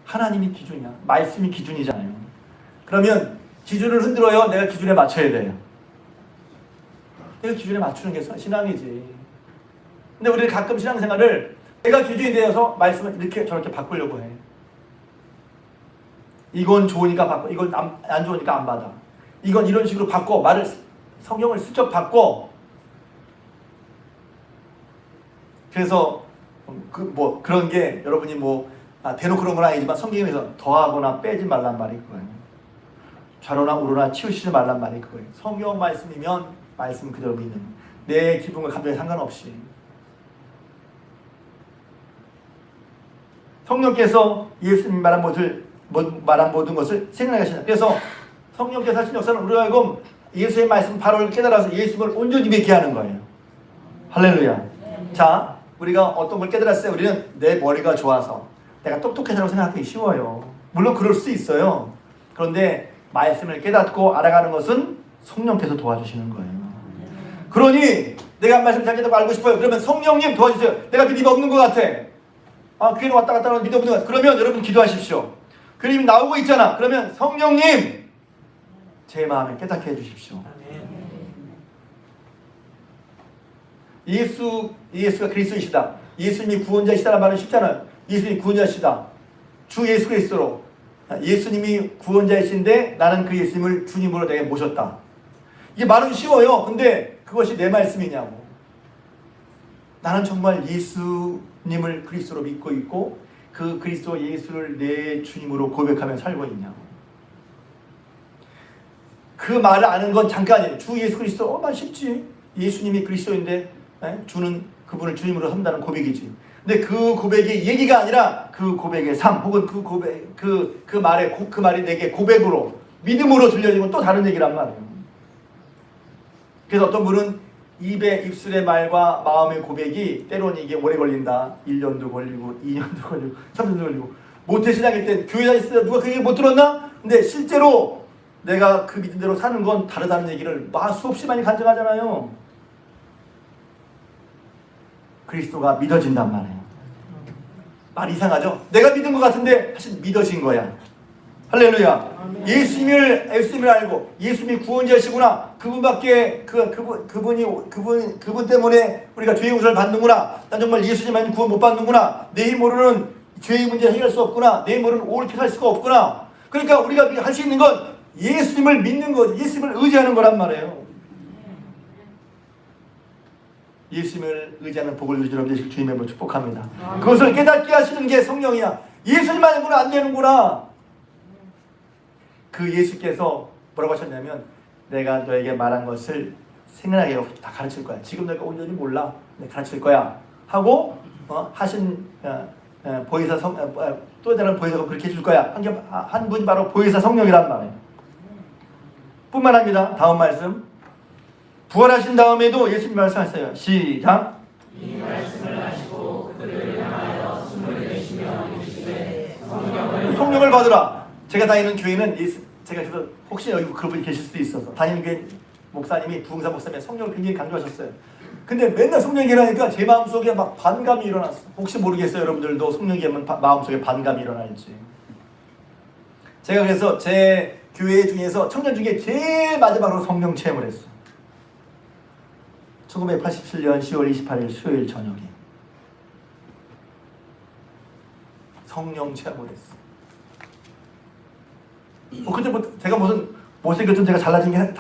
하나님이 기준이야. 말씀이 기준이잖아요. 그러면 기준을 흔들어요? 내가 기준에 맞춰야 돼요? 내가 기준에 맞추는 게 신앙이지. 근데 우리는 가끔 신앙생활을 내가 기준이 되어서 말씀을 이렇게 저렇게 바꾸려고 해. 이건 좋으니까 바꿔, 이건 안 좋으니까 안 받아. 이건 이런 식으로 바꿔, 성경을 슬쩍 바꿔. 그래서 그런 게 여러분이 대놓고 그런 건 아니지만 성경에서 더하거나 빼지 말란 말이 그거예요. 좌로나 우로나 치우치지 말란 말이 그거예요. 성경 말씀이면 말씀 그대로 믿는, 내 기분과 감정에 상관없이. 성령께서 예수님이 말한 모든 것을 생각하게 하신다. 그래서 성령께서 하신 역사는 우리가 알고 예수의 말씀 바로 깨달아서 예수님을 온전히 믿게 하는 거예요. 할렐루야. 자, 우리가 어떤 걸 깨달았어요? 우리는 내 머리가 좋아서 내가 똑똑해서라고 생각하기 쉬워요. 물론 그럴 수 있어요. 그런데 말씀을 깨닫고 알아가는 것은 성령께서 도와주시는 거예요. 그러니 내가 말씀 잘 깨닫고 알고 싶어요. 그러면 성령님 도와주세요. 내가 믿음이 없는 것 같아. 교회는 왔다 갔다 하는 믿음 없는 것 같아. 그러면 여러분 기도하십시오. 그림이 나오고 있잖아. 그러면 성령님 제 마음에 깨닫게 해주십시오. 예수가 그리스도이시다. 예수님이 구원자이시다라는 말은 쉽잖아요. 예수님이 구원자이시다. 주 예수 그리스도로 예수님이 구원자이신데 나는 그 예수님을 주님으로 내게 모셨다. 이게 말은 쉬워요. 근데 그것이 내 말씀이냐고. 나는 정말 예수님을 그리스도로 믿고 있고 그 그리스도 예수를 내 주님으로 고백하며 살고 있냐고. 그 말을 아는 건 잠깐이에요. 주 예수 그리스도 얼마나 쉽지. 예수님이 그리스도인데 주는 그분을 주님으로 한다는 고백이지. 근데 그 고백이 얘기가 아니라 그 고백의 삶 혹은 그 말이 내게 고백으로 믿음으로 들려지면 또 다른 얘기란 말이에요. 그래서 어떤 분은 입술의 말과 마음의 고백이 때로는 이게 오래 걸린다. 1년도 걸리고 2년도 걸리고 3년도 걸리고 모태신앙일 때 교회 다닐 때 누가 그 얘기 못 들었나? 근데 실제로 내가 그 믿음대로 사는 건 다르다는 얘기를 수없이 많이 간증하잖아요. 그리스도가 믿어진단 말이에요. 말 이상하죠? 내가 믿은 것 같은데 사실 믿어진 거야. 할렐루야. 예수님을 알고 예수님이 구원자시구나. 그분밖에 그분 때문에 우리가 죄의 용서를 받는구나. 난 정말 예수님 아니면 구원 못 받는구나. 내 힘으로는 죄의 문제 해결할 수 없구나. 내 힘으로는 옳게 살 수가 없구나. 그러니까 우리가 할 수 있는 건 예수님을 믿는 거죠. 예수님을 의지하는 거란 말이에요. 예수님을 의지하는 복을 누리는 여러분 되시길 주님의 이름으로 축복합니다. 그것을 깨닫게 하시는 게 성령이야. 예수님 아니고는 안 되는구나. 그 예수께서 뭐라고 하셨냐면 내가 너에게 말한 것을 생각하게 다 가르칠 거야. 지금 너가 온전히 몰라. 내가 가르칠 거야. 하고 하신 보혜사 또 다른 보혜사가 그렇게 해줄 거야. 한 분이 바로 보혜사 성령이란 말이에요. 뿐만 아니라 다음 말씀. 부활하신 다음에도 예수님 말씀하셨어요. 시작. 이 말씀을 하시고 그들을 향하여 숨을 내쉬며 이르시되 성령을 받으라. 제가 다니는 교회는 제가 그래서 혹시 여기 그런 분이 계실 수도 있어서 다니는 교회 목사님이 부흥사 목사님이 성령을 굉장히 강조하셨어요. 근데 맨날 성령 얘기하니까 제 마음속에 막 반감이 일어났어. 혹시 모르겠어요. 여러분들도 성령 얘기하면 마음속에 반감이 일어날지. 제가 그래서 제 교회 중에서 청년 중에 제일 마지막으로 성령 체험을 했어요. 1987년 10월 28일 수요일 저녁에 성령 체험을 했어. 그때 제가 무슨 못생겼든 제가 잘나진 게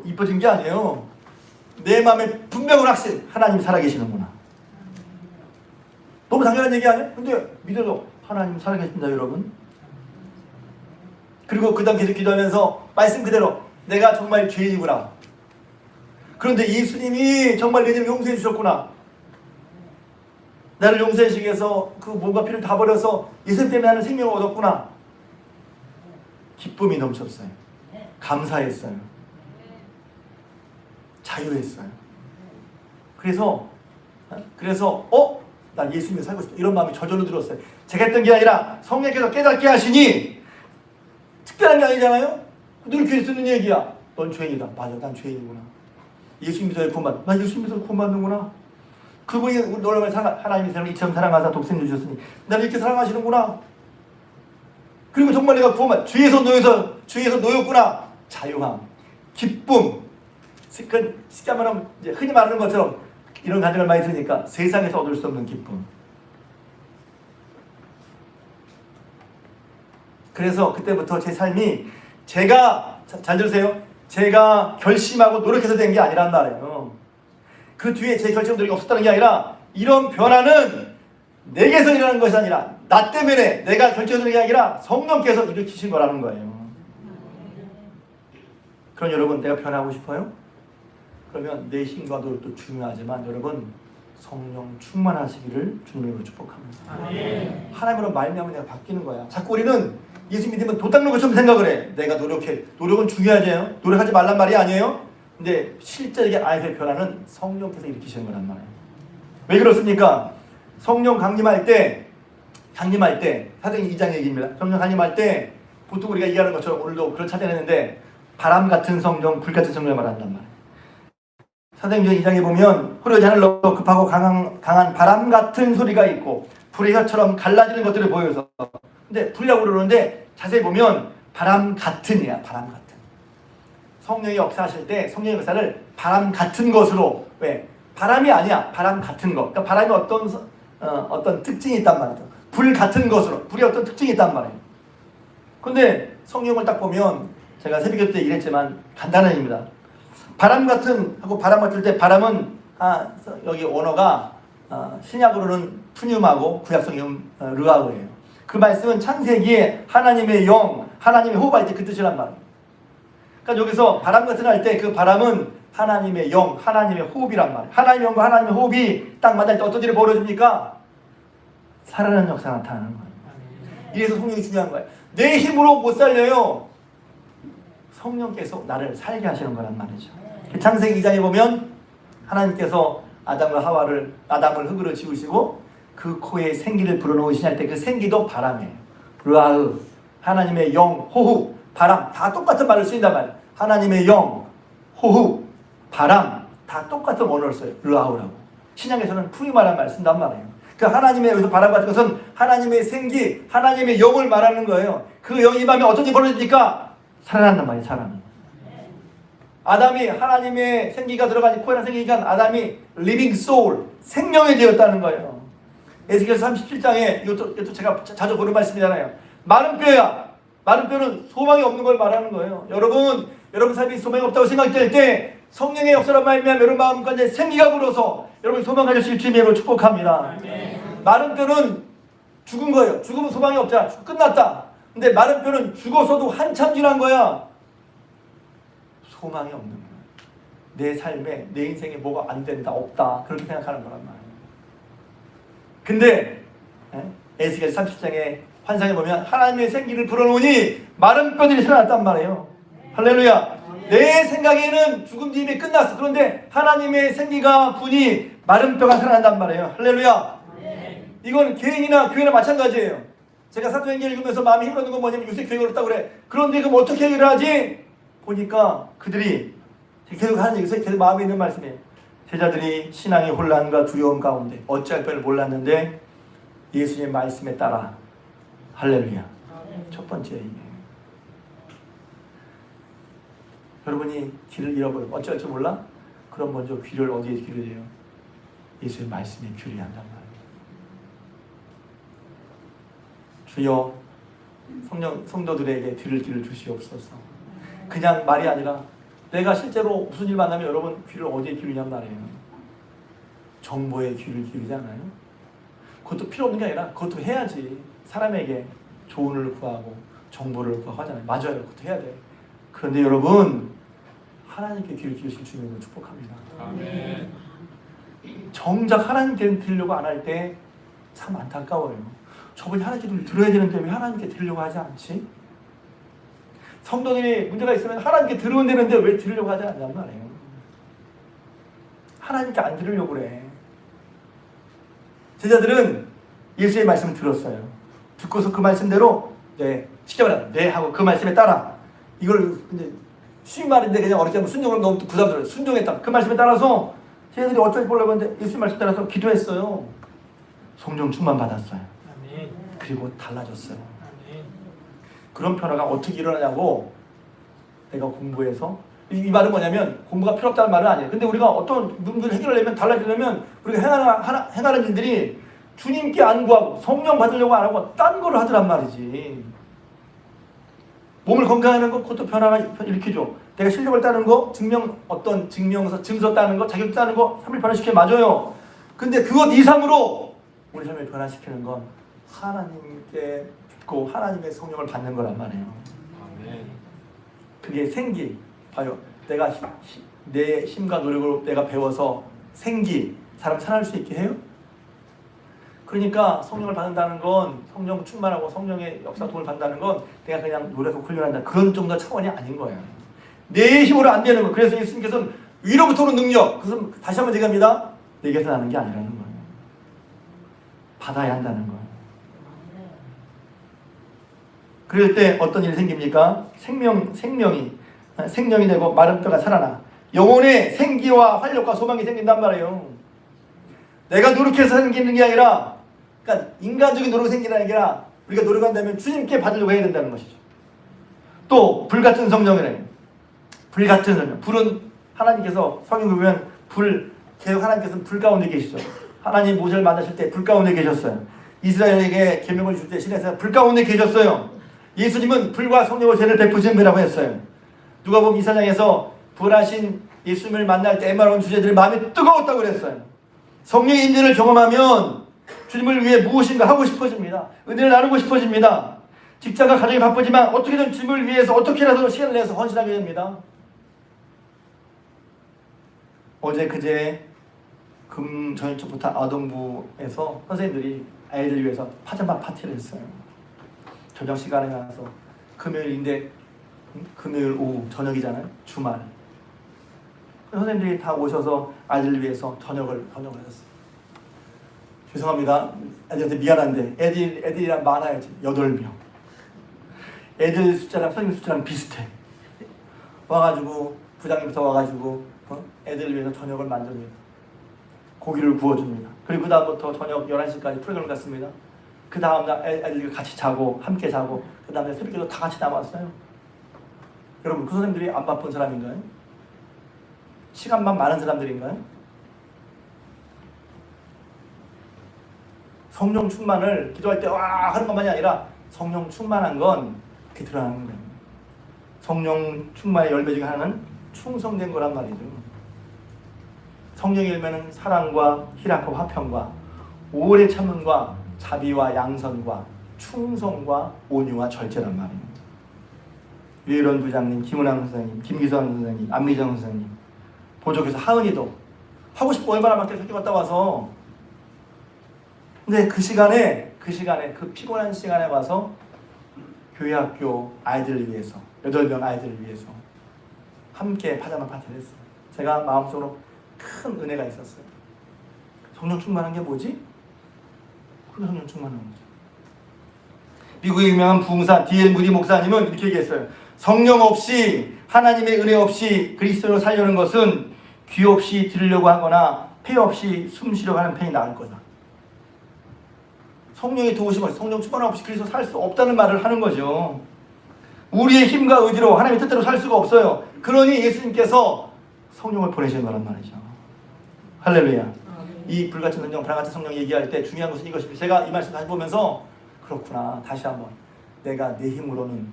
이뻐진 게 아니에요. 내 마음에 분명한 확신. 하나님이 살아계시는구나. 너무 당연한 얘기 아니에요? 근데 믿어도 하나님 살아계십니다, 여러분. 그리고 그 다음 계속 기도하면서 말씀 그대로 내가 정말 죄인이구나. 그런데 예수님이 정말 내 죄를 용서해 주셨구나. 나를 용서해 주시기 위해서 그 몸과 피를 다 버려서 예수님 때문에 나는 생명을 얻었구나. 기쁨이 넘쳤어요. 감사했어요. 자유했어요. 그래서 난 예수님을 살고 싶다. 이런 마음이 저절로 들었어요. 제가 했던 게 아니라 성령께서 깨닫게 하시니 특별한 게 아니잖아요. 늘 교회 쓰는 얘기야. 넌 죄인이다. 맞아, 난 죄인이구나. 예수 믿어야 구원받는다. 나 예수 믿어서 구원받는구나. 그분이 우리 하나님이 사람을 이처럼 사랑하사 독생을 주셨으니 나를 이렇게 사랑하시는구나. 그리고 정말 내가 구원받 주에서 놓였구나. 자유함, 기쁨. 쉽게 말하면 흔히 말하는 것처럼 이런 간증을 많이 들으니까 세상에서 얻을 수 없는 기쁨. 그래서 그때부터 제 삶이 제가 잘 들으세요. 제가 결심하고 노력해서 된 게 아니란 말이에요. 그 뒤에 제 결정 노력이 없었다는 게 아니라 이런 변화는 내게서 일어나는 것이 아니라 나 때문에 내가 결정하는 게 아니라 성령께서 일으키신 거라는 거예요. 그럼 여러분 내가 변하고 싶어요? 그러면 내 힘과 노력도 중요하지만 여러분 성령 충만하시기를 주님으로 축복합니다. 아멘. 하나님으로 말미암아 내가 바뀌는 거야. 자꾸 우리는 예수 믿으면 도 닦는 것처럼 생각을 해. 내가 노력해. 노력은 중요하죠. 노력하지 말란 말이 아니에요. 근데 실제적인 아이의 변화는 성령께서 일으키시는 거란 말이에요. 왜 그렇습니까? 성령 강림할 때 사도행 2장 얘기입니다. 성령 강림할 때 보통 우리가 이해하는 것처럼 오늘도 그걸 찾아내는데 바람 같은 성령, 불 같은 성령을 말한단 말이에요. 사도행전 2장에 보면 호련히 하늘로 급하고 강한 바람 같은 소리가 있고 불의 혀처럼 갈라지는 것들을 보여서 근데 불이라고 그러는데 자세히 보면 바람 같은이야. 바람 같은. 성령이 역사하실 때 성령의 역사를 바람 같은 것으로 왜? 바람이 아니야. 바람 같은 것. 그러니까 바람이 어떤 특징이 있단 말이죠. 불 같은 것으로. 불이 어떤 특징이 있단 말이에요. 근데 성령을 딱 보면 제가 새벽에 때 일했지만 간단한 얘기입니다. 바람 같은 하고 바람 같을 때 바람은 여기 원어가 신약으로는 푸뇽하고 구약성은 르아우예요. 그 말씀은 창세기에 하나님의 영, 하나님의 호흡할 때 그 뜻이란 말이에요. 그러니까 여기서 바람 같은 할 때 그 바람은 하나님의 영, 하나님의 호흡이란 말이에요. 하나님의 영과 하나님의 호흡이 딱 만날 때 어떤 일이 벌어집니까? 살아나는 역사가 나타나는 거예요. 이래서 성령이 중요한 거예요. 내 힘으로 못 살려요. 성령께서 나를 살게 하시는 거란 말이죠. 창세기 2장에 보면 하나님께서 아담을 흙으로 지으시고 그 코에 생기를 불어넣으시냐 할 때 그 생기도 바람이에요. 르아흐, 하나님의 영, 호흡, 바람 다 똑같은 말을 쓰인단 말이에요. 하나님의 영, 호흡, 바람 다 똑같은 언어를 써요. 르아흐라고. 신약에서는 푸이마라는 말을 쓴단 말이에요. 그 하나님의 여기서 바람 같은 것은 하나님의 생기, 하나님의 영을 말하는 거예요. 그 영이 임하면 어떤 일이 벌어집니까? 살아난단 말이에요. 사람이. 아담이 하나님의 생기가 들어가니 코에나 생기니까 아담이 living soul, 생명이 되었다는 거예요. 에스겔 37장에 이것도 제가 자주 보는 말씀이잖아요. 마른 뼈야. 마른 뼈는 소망이 없는 걸 말하는 거예요. 여러분 삶이 소망이 없다고 생각될 때 성령의 역사로 말미암아 여러분 마음 가운데 생기가 불어서 여러분 소망 가지실 주님으로 축복합니다. 마른 뼈는 죽은 거예요. 죽으면 소망이 없잖아. 끝났다. 근데 마른 뼈는 죽어서도 한참 지난 거야. 소망이 없는 거야. 내 삶에 내 인생에 뭐가 안 된다 없다 그렇게 생각하는 거란 말이에요. 근데 에스겔 30장에 환상에 보면 하나님의 생기를 불어넣으니 마른 뼈들이 살아났단 말이에요. 할렐루야. 내 생각에는 죽음 뒤에 끝났어. 그런데 하나님의 생기가 부니 마른 뼈가 살아난단 말이에요. 할렐루야. 이건 개인이나 교회나 마찬가지예요. 제가 사도행전을 읽으면서 마음이 힘들었는 건 뭐냐면 요새 교회가 어렵다고 그래. 그런데 그럼 어떻게 해결을 하지? 보니까 그들이 계속 하는 얘기에서 계속 마음에 있는 말씀이에요. 제자들이 신앙의 혼란과 두려움 가운데 어찌할 바를 몰랐는데 예수님의 말씀에 따라 할렐루야. 첫 번째 얘기예요. 여러분이 길을 잃어버리고 어찌할 줄 몰라? 그럼 먼저 귀를 어디에 귀를 대요? 예수의 말씀에 귀를 한단 말이에요. 주여 성도들에게 들을 길을 주시옵소서. 그냥 말이 아니라 내가 실제로 무슨 일 만나면 여러분 귀를 어디에 기울이냔 말이에요. 정보에 귀를 기울이지 않아요? 그것도 필요 없는 게 아니라 그것도 해야지. 사람에게 조언을 구하고 정보를 구하고 하잖아요. 맞아요. 그것도 해야 돼. 그런데 여러분 하나님께 귀를 기울이실 주님을 축복합니다. 아멘. 정작 하나님께 들으려고 안 할 때 참 안타까워요. 저분이 하나님께 좀 들어야 되는데 왜 하나님께 들으려고 하지 않지? 성도들이 문제가 있으면 하나님께 들으면 되는데 왜 들으려고 하지 않냔 말이에요. 하나님께 안 들으려고 그래. 제자들은 예수의 말씀을 들었어요. 듣고서 그 말씀대로 쉽게 말하면 네 하고 그 말씀에 따라 이걸 근데 쉬운 말인데 그냥 어렵게 하면 순종을 너무 부담스러워요. 순종했다. 그 말씀에 따라서 쟤들이 어쩔 보려고 했는데 예수님 말씀 따라서 기도했어요. 성령 충만 받았어요. 아멘. 그리고 달라졌어요. 아멘. 그런 변화가 어떻게 일어나냐고, 내가 공부해서, 이 말은 뭐냐면 공부가 필요 없다는 말은 아니에요. 근데 우리가 어떤 문제를 해결하려면, 달라지려면 우리가 행하는 일들이 주님께 안 구하고 성령 받으려고 안 하고 딴 거를 하더란 말이지. 몸을 건강하는 거 그것도 변화가 일으키죠. 내가 실력을 따는 거, 어떤 증서 따는 거, 자격 따는 거 3일 변화시켜 맞아요. 근데 그것 이상으로 우리 삶을 변화시키는 건 하나님께 듣고 하나님의 성령을 받는 거란 말이에요. 아멘. 그게 생기. 봐요. 내가 내 힘과 노력으로 내가 배워서 사람 살아날 수 있게 해요? 그러니까 성령을 받는다는 건, 성령 충만하고 성령의 역사 도움을 받는다는 건 내가 그냥 노력하고 훈련한다, 그런 정도 차원이 아닌 거예요. 내 힘으로 안 되는 거예요. 그래서 예수님께서는 위로부터 오는 능력, 그것은 다시 한번 얘기합니다. 내게서 나는 게 아니라는 거예요. 받아야 한다는 거예요. 그럴 때 어떤 일이 생깁니까? 생명이 되고 마른 뼈가 살아나 영혼의 생기와 활력과 소망이 생긴단 말이에요. 내가 노력해서 생기는 게 아니라, 그러니까 인간적인 노력이 생기는 게 아니라 우리가 노력한다면 주님께 받으려고 해야 된다는 것이죠. 또 불같은 성령이래요. 불같은 성령. 불은 하나님께서 성경에 보면 계속 하나님께서는 불 가운데 계시죠. 하나님 모세를 만나실 때 불 가운데 계셨어요. 이스라엘에게 계명을 줄 때 시내에서 불 가운데 계셨어요. 예수님은 불과 성령으로 죄를 베푸신 분이라고 했어요. 누가 보면 이사장에서 부활하신 예수님을 만날 때 엠마온 주제들이 마음이 뜨거웠다고 그랬어요. 성령의 임재를 경험하면 주님을 위해 무엇인가 하고 싶어집니다. 은혜를 나누고 싶어집니다. 직장과 가정이 바쁘지만 어떻게든 주님을 위해서 어떻게라도 시간을 내서 헌신하게 됩니다. 어제 그제 저녁부터 아동부에서 선생님들이 아이들 위해서 파자마 파티를 했어요. 저녁 시간에 가서 금요일인데 금요일 오후 저녁이잖아요. 주말. 선생님들이 다 오셔서 아이들을 위해서 저녁을 하셨어요. 죄송합니다. 애들한테 미안한데 애들이랑 많아요. 8명. 애들 숫자랑 선생님 숫자랑 비슷해. 와가지고 부장님부터 와가지고 애들을 위해서 저녁을 만듭니다. 고기를 구워줍니다. 그리고 그 다음부터 저녁 11시까지 프로그램을 갔습니다. 그 다음날 애들과 같이 자고 함께 자고 그 다음에 새벽에도 다 같이 남았어요. 여러분, 그 선생님들이 안 바쁜 사람인가요? 시간만 많은 사람들인가요? 성령 충만을 기도할 때 와 하는 것만이 아니라 성령 충만한 건 이렇게 드러나는 거예요. 성령 충만의 열매 중에 하나는 충성된 거란 말이죠. 성령의 열매는 사랑과 희락과 화평과 오래 참음과 자비와 양선과 충성과 온유와 절제란 말이에요. 유일원 부장님, 김은환 선생님, 김기선 선생님, 안미정 선생님, 보조교사 하은이도 하고 싶고 얼마나 밖에 학교 갔다 와서, 근데 그 시간에 그 피곤한 시간에 와서 교회 학교 아이들을 위해서 8명 아이들을 위해서 함께 파자마 파티를 했어요. 제가 마음속으로 큰 은혜가 있었어요. 성령 충만한 게 뭐지? 그게 성령 충만한 거죠. 미국의 유명한 부흥사 D.L. 무디 목사님은 이렇게 얘기했어요. 성령 없이, 하나님의 은혜 없이 그리스도로 살려는 것은 귀 없이 들으려고 하거나 폐 없이 숨 쉬려고 하는 편이 나을 거다. 성령의 도우심 없이, 성령 충만 없이 그리스도 살 수 없다는 말을 하는 거죠. 우리의 힘과 의지로 하나님의 뜻대로 살 수가 없어요. 그러니 예수님께서 성령을 보내신 거란 말이죠. 할렐루야. 이 불같은 성령, 바람같은 성령 얘기할 때 중요한 것은 이것입니다. 제가 이 말씀 다시 보면서 그렇구나, 다시 한번 내가 내 힘으로는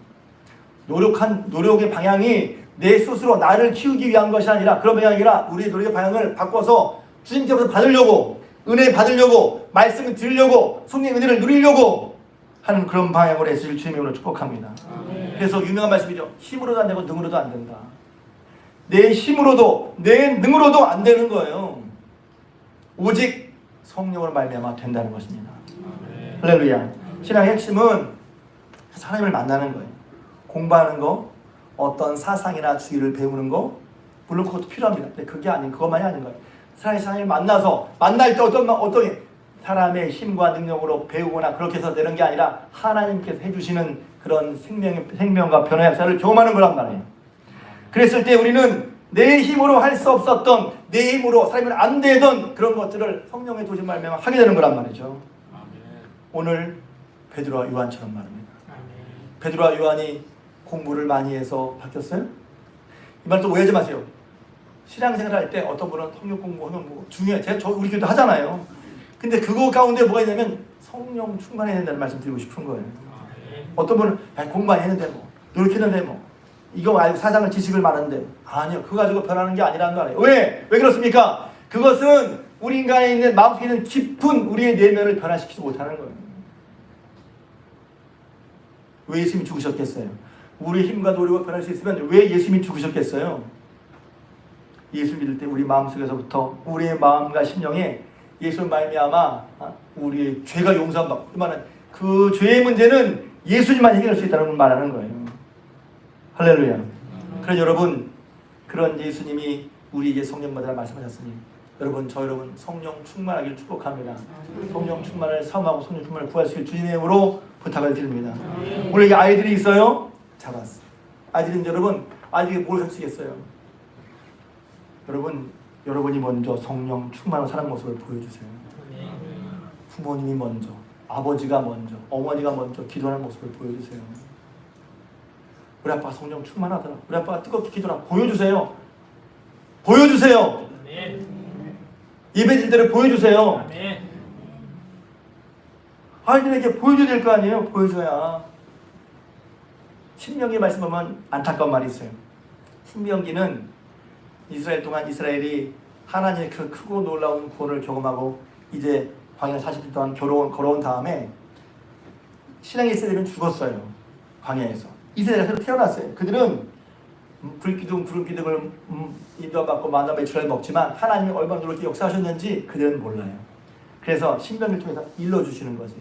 노력의 방향이 내 스스로 나를 키우기 위한 것이 아니라, 그런 방향이 아니라 우리의 노력의 방향을 바꿔서 주님께로부터 받으려고, 은혜 받으려고, 말씀을 들으려고, 성령의 은혜를 누리려고 하는 그런 방향으로 애쓰실 주님으로 축복합니다. 그래서 유명한 말씀이죠. 힘으로도 안 되고 능으로도 안 된다. 내 힘으로도 내 능으로도 안 되는 거예요. 오직 성령으로 말미암아 된다는 것입니다. 할렐루야. 신앙의 핵심은 하나님을 만나는 거예요. 공부하는 거, 어떤 사상이나 주의를 배우는 거, 물론 그것도 필요합니다. 근데 그것만이 아닌 거예요. 하나님을 만날 때 어떤 사람의 힘과 능력으로 배우거나 그렇게 해서 되는 게 아니라 하나님께서 해주시는 그런 생명과 변화의 역사를 경험하는 거란 말이에요. 그랬을 때 우리는 내 힘으로 할 수 없었던, 내 힘으로 살면 안 되던 그런 것들을 성령의 도우심 말미암아 하게 되는 거란 말이죠. 오늘 베드로와 요한처럼 말입니다. 베드로와 요한이 공부를 많이 해서 바뀌었어요? 이 말 또 오해하지 마세요. 신앙생활 할 때 어떤 분은 성경 공부하면 뭐 중요해. 우리 교도 하잖아요. 근데 그거 가운데 뭐가 있냐면 성령 충만해야 된다는 말씀 드리고 싶은 거예요. 어떤 분은 공부 많이 했는데 뭐 노력했는데 뭐 이거 알고 사상을 지식을 많은데 아니요. 그거 가지고 변하는 게 아니라는 말이에요. 왜 그렇습니까? 그것은 우리 인간에 있는 마음속에 있는 깊은 우리의 내면을 변화시키지 못하는 거예요. 왜 예수님이 죽으셨겠어요? 우리 힘과 노력으로 변할 수 있으면 왜 예수님이 죽으셨겠어요? 예수 믿을 때 우리 마음속에서부터 우리의 마음과 심령에 예수 말미암아 우리의 죄가 용서받고 그만은 그 죄의 문제는 예수님만 해결할 수 있다는 걸 말하는 거예요. 할렐루야. 그래서 여러분 그런 예수님이 우리에게 성령 받으라 말씀하셨으니 여러분 성령 충만하길 축복합니다. 성령 충만을 사모하고 성령 충만을 구하시길 주님의 이름으로 부탁을 드립니다. 오늘 여기 아이들이 있어요? 잡았어. 아이들은 여러분 아이들이 뭘 가르치겠어요? 여러분이 먼저 성령 충만한 사람 모습을 보여주세요. 부모님이 먼저, 아버지가 먼저, 어머니가 먼저 기도하는 모습을 보여주세요. 우리 아빠가 성령 충만하더라. 우리 아빠가 뜨겁게 기도하라. 보여주세요. 예배질 때를 보여주세요. 아이들에게 보여줘야 될 거 아니에요? 보여줘야. 신명기 말씀하면 안타까운 말이 있어요. 신명기는 이스라엘 동안 이스라엘이 하나님의 그 크고 놀라운 구원을 경험하고 이제 광야 40일 동안 걸어온 다음에 신앙의 세대는 죽었어요. 광야에서. 이스라엘이 새로 태어났어요. 그들은 불기둥, 구름기둥을 인도받고 만나 매출을 먹지만 하나님이 얼마나 그렇게 역사하셨는지 그들은 몰라요. 그래서 신명기를 통해서 일러주시는 거지.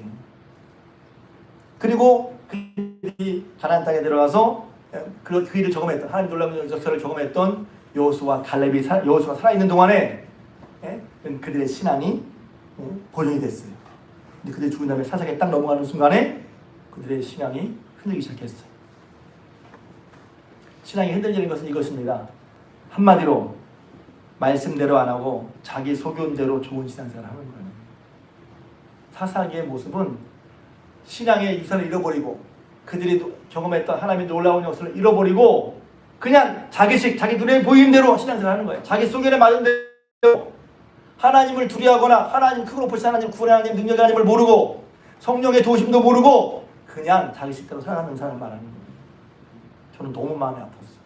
그리고 그들이 가나안 땅에 들어가서 그 일을 경험했던 하나님 놀라운 역사를 경험했던 여호수아 갈렙이 여호수아가 살아있는 동안에 그들의 신앙이 보존이 됐어요. 근데 그들이 죽은 다음에 사사기에 딱 넘어가는 순간에 그들의 신앙이 흔들리기 시작했어요. 신앙이 흔들리는 것은 이것입니다. 한마디로 말씀대로 안 하고 자기 소견대로 좋은 신앙생활을 하는 거예요. 사사기의 모습은 신앙의 유산을 잃어버리고 그들이 경험했던 하나님의 놀라운 역사를 잃어버리고 그냥 자기식, 자기 눈에 보이는 대로 신앙생활을 하는 거예요. 자기 소견에 맞은 대로 하나님을 두려워하거나 하나님 크고 높으신 하나님, 구원의 하나님, 능력의 하나님을 모르고 성령의 도우심도 모르고 그냥 자기식대로 살아가는 사람을 말하는 거예요. 저는 너무 마음이 아팠어요.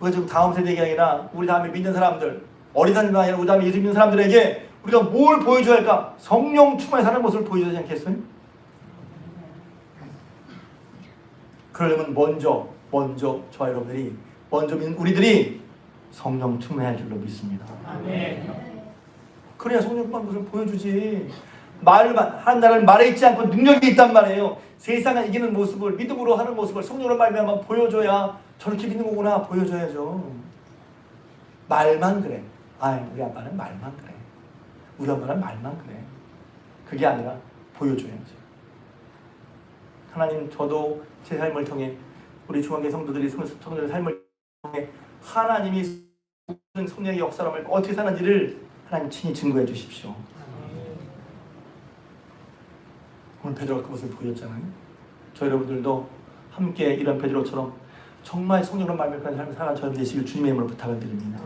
왜 지금 다음 세대가 아니라 우리 다음에 믿는 사람들, 어린 사람이 아니라 우리 다음에 예수 믿는 사람들에게 우리가 뭘 보여줘야 할까? 성령 충만히 사는 모습을 보여줘야 되지 않겠어요? 그러려면 먼저 저와 여러분들이 먼저 믿는 우리들이 성령 충만할 줄로 믿습니다. 아멘. 그래야 성령 충만한 모습을 보여주지. 말만 한다는 말에 있지 않고 능력이 있단 말이에요. 세상을 이기는 모습을 믿음으로 하는 모습을 성령으로 말미암아 보여줘야 저렇게 믿는 거구나 보여줘야죠. 말만 그래. 우리 아빠는 말만 그래. 우리 엄마는 말만 그래. 그게 아니라 보여줘야지. 하나님 저도 제 삶을 통해 우리 중앙계 성도들이 성도들의 삶을 통해 하나님이 성령의 역사를 어떻게 사는지를 하나님 친히 증거해 주십시오. 오늘 베드로가 그것을 보였잖아요. 저 여러분들도 함께 이런 베드로처럼 정말 성령으로 말미암아 삶을 살아가는 저희들 되시길 주님의 이름으로 부탁을 드립니다.